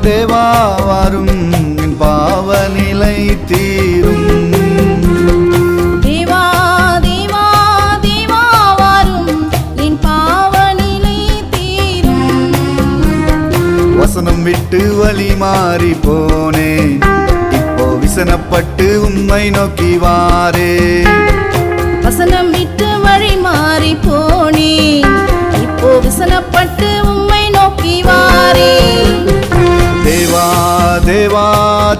தேவா வரும் என் பாவ நிலை தீரும். தேவா தேவா தேவா வரும் என் பாவ நிலை தீரும். வசனம் விட்டு வழி மாறி போனேன், இப்போ விசனப்பட்டு உம்மை நோக்கி வாரேன். வசனம் விட்டு வழி மாறி போனேன், இப்போ விசனப்பட்டு உம்மை நோக்கி வாரேன். தேவா தேவா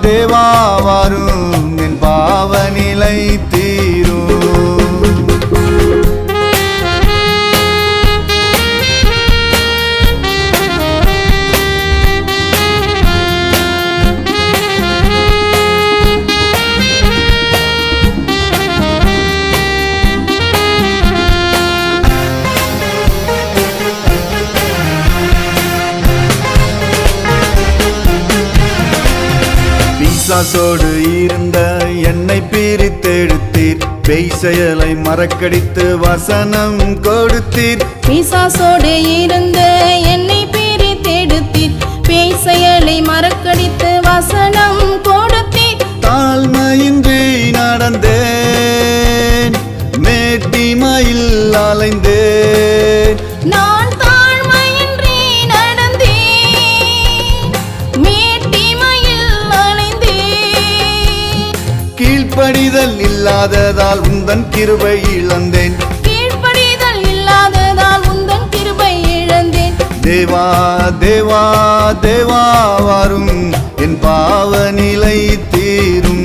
தேவா வரும் என் பாவ நிலை தீரும். பிசாசோடு இருந்த என்னை பிரித்தெடுத்தீர், பேய் செயலை மறக்கடித்து வசனம் கொடுத்தீர். பிசாசோடு இருந்த என்னை பிரித்தெடுத்தீர், பேய் செயலை மறக்கடித்து வசனம் கொடுத்தீர். தாழ்மையின்றி நடந்தேன், மேட்டிமையில் அலைந்தேன். நான் தாழ்மையின்றி நடந்தேன், மேட்டிமையில் அலைந்தேன். கீழ்ப்படிதல் இல்லாததால் உந்தன் கிருபை இழந்தேன். கீழ்ப்படிதல் இல்லாததால் உந்தன் கிருபை இழந்தேன். தேவா தேவா தேவா வரும் என் பாவ நிலை தீரும்.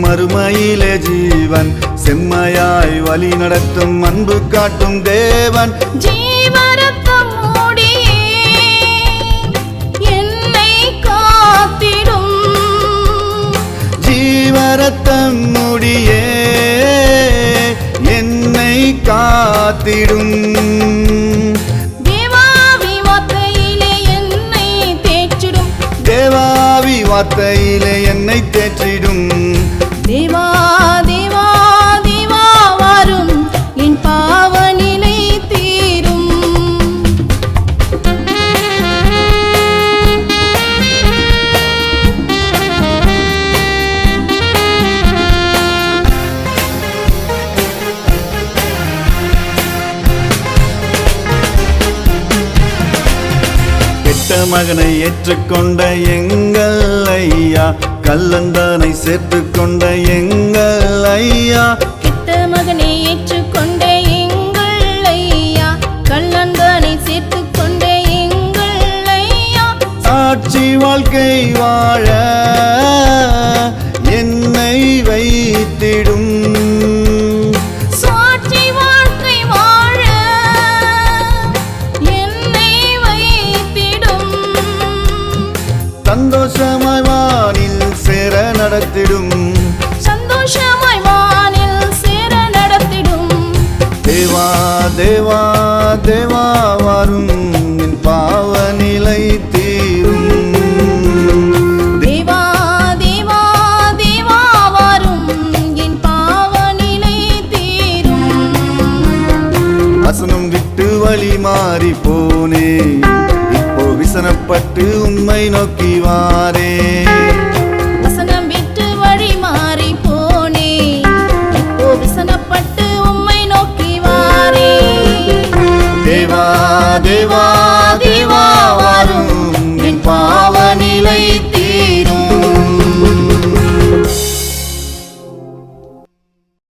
மறுமையிலே ஜீவன், செம்மையாய் வழி நடத்தும் அன்பு காட்டும் தேவன். ஜீவரத்தம் மூடியே என்னை காத்திடும், ஜீவரத்தம் மூடியே என்னை காத்திடும். தேவாவி வார்த்தையிலே என்னை தேற்றிடும், தேவாவி வார்த்தையிலே என்னை தேற்றிடும். தேவா தேவா தேவா வரும் என் பாவ நிலை தீரும். கெட்ட மகனை ஏற்றுக்கொண்ட எங்கள் ஐயா, கல்லந்தனை சேர்த்துக்கொண்ட எங்கள் ஐயா. கெட்ட மகனை ஏற்றுக்கொண்ட எங்கள் ஐயா, கல்லந்தனை சேர்த்துக்கொண்ட எங்கள் ஐயா. சாட்சி வாழ்க்கை வாழ என்னை வைத்திடும், சாட்சி வாழ்க்கை வாழ என்னை வைத்திடும். சந்தோஷமாய் வானில் சேர நடத்திடும், சந்தோஷமாய் வானில் சேர நடத்திடும். தேவா தேவா தேவா வரும் என் பாவ நிலை தீரும். தேவா தேவா தேவா வரும் என் பாவ நிலை தீரும். வசனம் விட்டு வழி மாறி போனேன், இப்போ விசனப்பட்டு உம்மை நோக்கி வாரே.